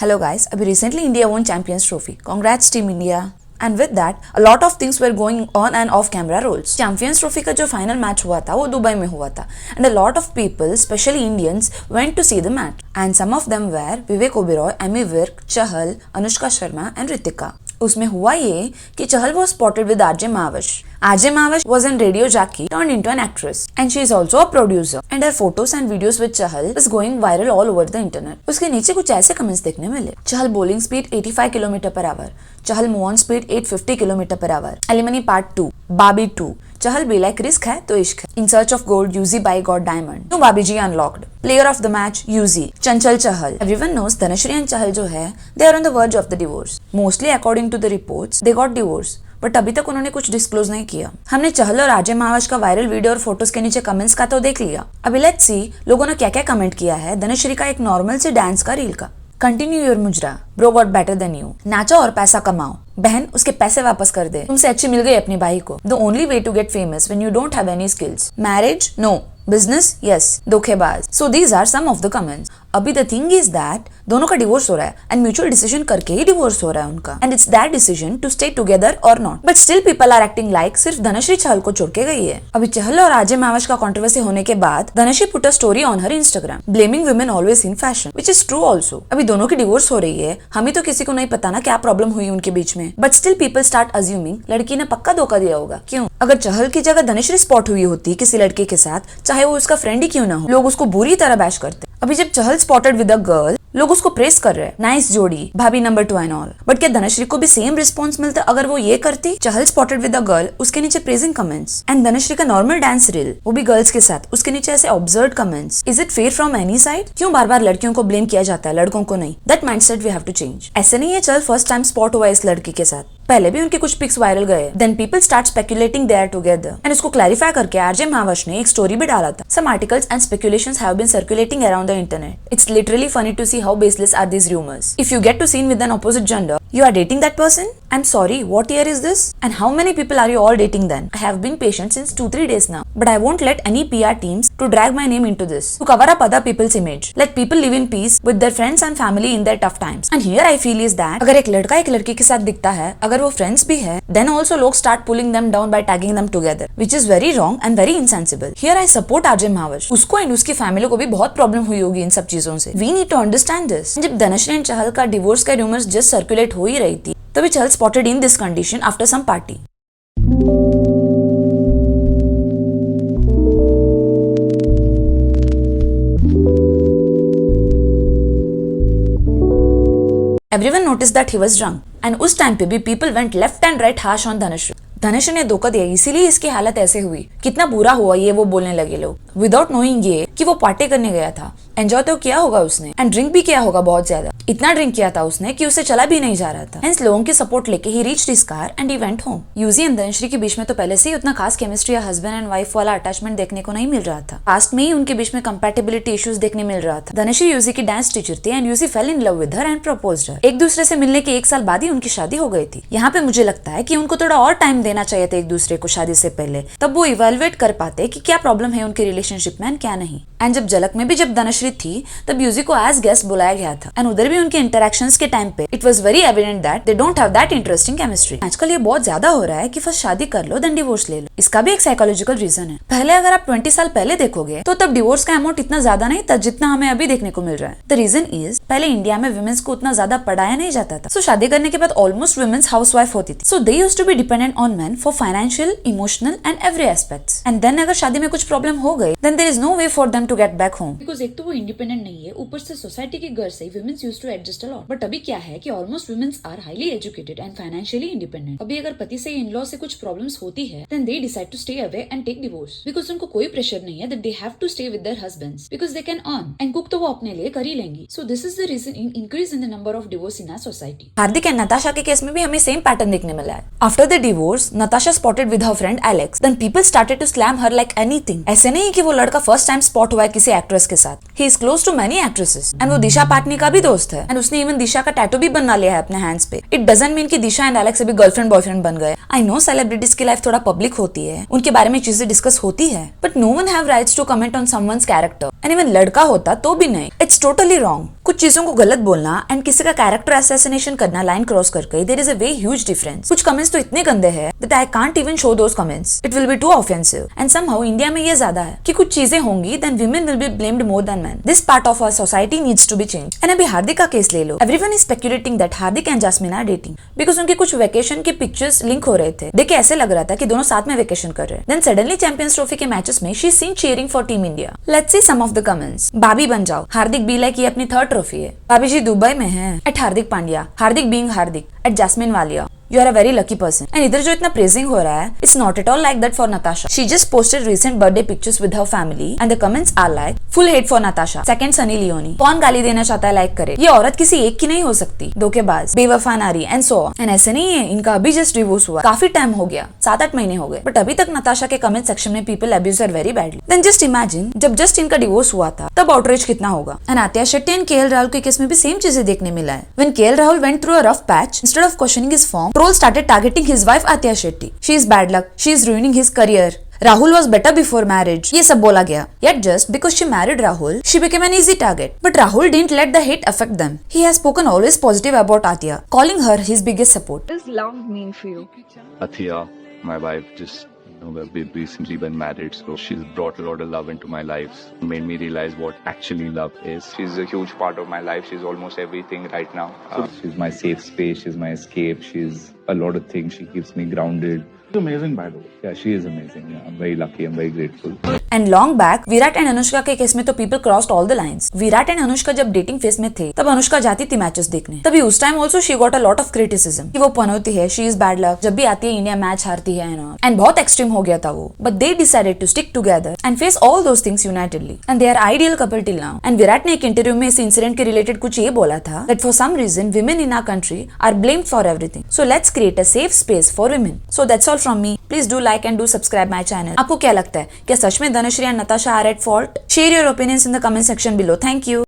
Hello guys, अभी recently India won Champions Trophy. Congrats Team India. And with that, a lot of things were going on and off camera roles. Champions Trophy का जो final match हुआ था वो Dubai में हुआ था. And a lot of people, especially Indians, went to see the match. And some of them were Vivek Oberoi, Amy Virk, Chahal, Anushka Sharma and Ritika. उसमें हुआ ये कि चहल was spotted with RJ Mahavish. RJ Mahavish was a radio jockey turned into an actress and she is also a producer and her photos and videos with Chahal is going viral all over the internet. उसके नीचे कुछ ऐसे comments देखने मिले. Chahal bowling speed 85 km/h. Chahal move on speed 850 km/h. Alimony part 2 बाबी 2. Chahal be like risk है तो इश्क है. In search of gold, Yuzi by got diamond. New Babi Ji unlocked. Player of the match, Yuzi. Chanchal Chahal. Everyone knows Dhanashree and Chahal जो है, they are on the verge of the divorce. Mostly according to the reports, they got divorced. But अभी तक उन्होंने कुछ disclose नहीं किया. हमने चहल और आरजे महाविश का वायरल वीडियो और फोटोज के नीचे कमेंट्स का तो देख लिया. अभी लेट्स सी लोगों ने क्या क्या कमेंट किया है धनश्री का एक नॉर्मल से डांस का रील का. Continue your mujra, bro got better than you. नाचो और पैसा कमाओ, बहन उसके पैसे वापस कर दे. तुमसे अच्छी मिल गई अपनी भाई को. The only way to get famous when you don't have any skills. Marriage no, business yes, धोखेबाज. So these are some of the comments. अभी द थिंग इज दैट दोनों का डिवोर्स हो रहा है एंड म्यूचुअल डिसीजन करके ही divorce हो रहा है उनका. And it's that decision to stay together और not. But still people are acting like सिर्फ धनश्री चहल को छोड़ के गई है. अभी चहल और आरजे महाविश का कंट्रोवर्सी होने के बाद Dhanashree put a story on her Instagram blaming women always in fashion which is true also. अभी दोनों की डिवोर्स हो रही है, हमें तो किसी को नहीं पता ना क्या प्रॉब्लम हुई उनके बीच में. But still people start assuming लड़की ने पक्का धोखा दिया होगा. क्यों? अगर चहल की जगह धनश्री स्पॉट हुई होती किसी लड़के के साथ, चाहे वो उसका फ्रेंड ही क्यों ना हो, लोग उसको बुरी तरह बैश करते. अभी जब चहल स्पॉटेड विद अ गर्ल, लोग उसको प्रेस कर रहे हैं, नाइस जोड़ी, भाभी नंबर 2 एंड ऑल. बट क्या धनश्री को भी सेम रिस्पॉन्स मिलता अगर वो ये करती? चहल स्पॉटेड विद अ गर्ल, उसके नीचे प्रेजिंग कमेंट्स. एंड धनश्री का नॉर्मल डांस रील, वो भी गर्ल्स के साथ, उसके नीचे ऐसे observe comments. Is it fair from any side? क्यों बार बार लड़कियों को ब्लेम किया जाता है, लड़कों को नहीं? That mindset we have to change. ऐसे नहीं है चहल फर्स्ट टाइम स्पॉट हुआ इस लड़की के साथ, पहले भी उनके कुछ पिक्स वायरल गए. Then people start speculating they are together. And उसको क्लैरिफाई करके आरजे महाविश ने एक स्टोरी भी डाला था. Some articles and speculations have been circulating around the internet. It's literally funny to see how baseless are these rumors. If you get to seen with an opposite gender, you are dating that person? I'm sorry, what year is this? And how many people are you all dating then? I have been patient since 2-3 days now, but I won't let any PR teams to drag my name into this, to cover up other people's image. Let people live in peace with their friends and family in their tough times. And here I feel is that अगर एक लड़का एक लड़की के साथ दिखता है, अगर वो friends भी है, then also लोग start pulling them down by tagging them together, which is very wrong and very insensible. Here I support RJ Mahavish. उसको एंड उसकी फैमिली को भी बहुत प्रॉब्लम हुई होगी इन सब चीजों से. We need to understand this. जब धनश्री एंड चहल का डिवोर्स का रूमर्स जस्ट सर्कुलेट हो ही रही थी, तभी Chahal spotted in this condition after some party. Everyone noticed that he was drunk, and उस टाइम पे भी people went left and right harsh on Dhanashree. Dhanashree ने धोखा दिया इसीलिए इसकी हालत ऐसे हुई. कितना बुरा हुआ ये वो बोलने लगे लोग, विदाउट नोइंग ये कि वो पार्टी करने गया था. एंजॉय तो किया होगा उसने एंड ड्रिंक भी किया होगा बहुत ज्यादा. इतना ड्रिंक किया था उसने कि उसे चला भी नहीं जा रहा था. हेंस लोगों की सपोर्ट लेके ही reached his car and he went home. Yuzi and Dhanashree के बीच में तो पहले से ही उतना खास केमिस्ट्री या हस्बैंड एंड वाइफ वाला अटैचमेंट देखने को नहीं मिल रहा था. पास्ट में ही उनके बीच में कंपैटिबिलिटी इश्यूज देखने मिल रहा था. धनश्री यूजी की डांस टीचर थी and Yuzi fell in love with her and proposed her. एक दूसरे से मिलने के 1 साल बाद ही उनकी शादी हो गई थी. यहाँ पे मुझे लगता है कि उनको थोड़ा और टाइम देना चाहिए था एक दूसरे को शादी से पहले, तब वो इवेलुएट कर पाते कि क्या प्रॉब्लम है उनके रिलेशनशिप में एंड क्या नहीं. एंड जब झलक में भी जब धनश्री थी तब यूजी को एज गेस्ट बुलाया गया था एंड उधर भी उनके इंटरेक्शंस के टाइम पे it was very evident that they don't have that interesting chemistry. आजकल ये बहुत ज्यादा हो रहा है कि फर्स्ट शादी कर लो देन डिवोर्स ले लो. इसका भी एक साइकोलॉजिकल रीजन है. पहले अगर आप 20 साल पहले देखोगे तो तब डिवोर्स का अमाउंट इतना ज्यादा नहीं था जितना हमें अभी देखने को मिल रहा है. द रीजन इज पहले इंडिया में वुमेन्स को उतना ज्यादा पढ़ाया नहीं जाता था. सो शादी करने के बाद ऑलमोस्ट वुमेन्स हाउसवाइफ होती थी. So they used to be dependent on men for financial, emotional and every aspects. And then अगर शादी में कुछ प्रॉब्लम हो गई then there is no way for them to get back home. Because एक तो वो इंडिपेंडेंट नहीं है, ऊपर से सोसाइटी के घर से womens used to adjust a lot. But अभी क्या है कि almost womens are highly educated and financially independent. अभी अगर पति से इन लॉ से कुछ प्रॉब्लम्स होती है then they decide to stay away and take divorce. Because उनको कोई प्रेशर नहीं है that they have to stay with their husbands because they can earn and cook तो वो अपने लिए कर ही लेंगी. So this is the reason in increase in the number of divorce in our society. Hardik and Natasha के case में भी हमें सेम पैटर्न देखने मिला है. After the divorce Natasha spotted with her friend Alex. Then people started to slam her like anything. ऐसे नहीं कि वो लड़का फर्स्ट टाइम स्पॉट हुआ है किसी एक्ट्रेस के साथ. He is close to many actresses and वो दिशा पाटनी का भी दोस्त है एंड उसने इवन दिशा का टैटू भी बनवा लिया है अपने हैंड्स पे. इट डजंट मीन कि दिशा एंड एलेक्स अभी गर्लफ्रेंड बॉयफ्रेंड बन गए. आई नो सेलिब्रिटीज की लाइफ थोड़ा पब्लिक होती है, उनके बारे में चीजें डिस्कस होती है, but no one have rights to comment on someone's character. And even लड़का होता तो भी नहीं. It's totally wrong. कुछ चीजों को गलत बोलना एंड किसी का कैरेक्टर असैसिनेशन करना लाइन क्रॉस करके there is a very huge difference. कुछ कमेंट्स तो इतने गंदे हैं that I can't even show those comments, it will be too offensive. And somehow India में ये ज्यादा है कि कुछ चीजें होंगी then women will be blamed more than men. This part of our society needs to be changed. And अभी हार्दिक का केस ले लो, everyone is speculating that Hardik and Jasmin are dating because उनके कुछ वेकेशन के पिक्चर्स लिंक हो रहे थे। देख के ऐसे लग रहा था कि दोनों साथ में वेकेशन कर रहे हैं। Then suddenly चैंपियंस ट्रॉफी के मैचेस में she is seen cheering for Team India. Let's see some of the comments. भाभी बन जाओ, हार्दिक बी लाइक ये अपनी 3rd ट्रॉफी है। भाभी जी दुबई में है। At Hardik Pandya, Hardik being Hardik. At Jasmin Walia, You are a very lucky person. And इधर जो इतना praising हो रहा है, it's not at all like that for Natasha. She just posted recent birthday pictures with her family, and the comments are like full hate for Natasha. Second Sunny Leone. कौन गाली देना चाहता है लाइक करे? ये औरत किसी एक की नहीं हो सकती, धोखेबाज, बेवफा नारी, and so on. And ऐसे नहीं है, इनका अभी just divorce हुआ, काफी टाइम हो गया, 7-8 महीने हो गए, बट अभी तक नताशा के कमेंट सेक्शन में people abuse her very badly. Then just imagine जब जस्ट इनका डिवोर्स हुआ था, तब outrage कितना होगा? And Atiya Shetty and KL Rahul के केस में भी सेम चीजें देखने मिला है. When KL Rahul went through a rough patch, instead of questioning his form, trolls started targeting his wife Atiya Shetty. She is bad luck. She is ruining his career. Rahul was better before marriage. ये सब बोला गया. Yet just because she married Rahul, she became an easy target. But Rahul didn't let the hate affect them. He has spoken always positive about Atiya, calling her his biggest support. What does love mean for you? Atiya, my wife, just we've recently been married, so she's brought a lot of love into my life, made me realize what actually love is. She's a huge part of my life. She's almost everything right now. She's my safe space. She's my escape. She's a lot of things. She keeps me grounded. She's amazing, by the way. Yeah, she is amazing. Yeah, I'm very lucky. I'm very grateful. And long back, Virat and Anushka के case में तो people crossed all the lines. Virat and Anushka जब dating phase में थे, तब अनुष्का जाती थी matches देखने. तभी उस time also she got a lot of criticism कि वो पनौती है, she is bad luck, जब भी आती है इंडिया मैच हारती है and बहुत एक्सट्रीम हो गया था वो. But they decided to stick together and face all those things unitedly. And they are ideal couple till now. And Virat ने एक इंटरव्यू में इस इंसिडेंट के रिलेटेड कुछ ये बोला था that for some reason women in our country are blamed for everything. So let's create a safe space for women. So that's all from me. Please do like and do subscribe my channel. आपको क्या लगता है? क्या सच में Dhanushree and Natasha are at fault? Share your opinions in the comment section below. Thank you.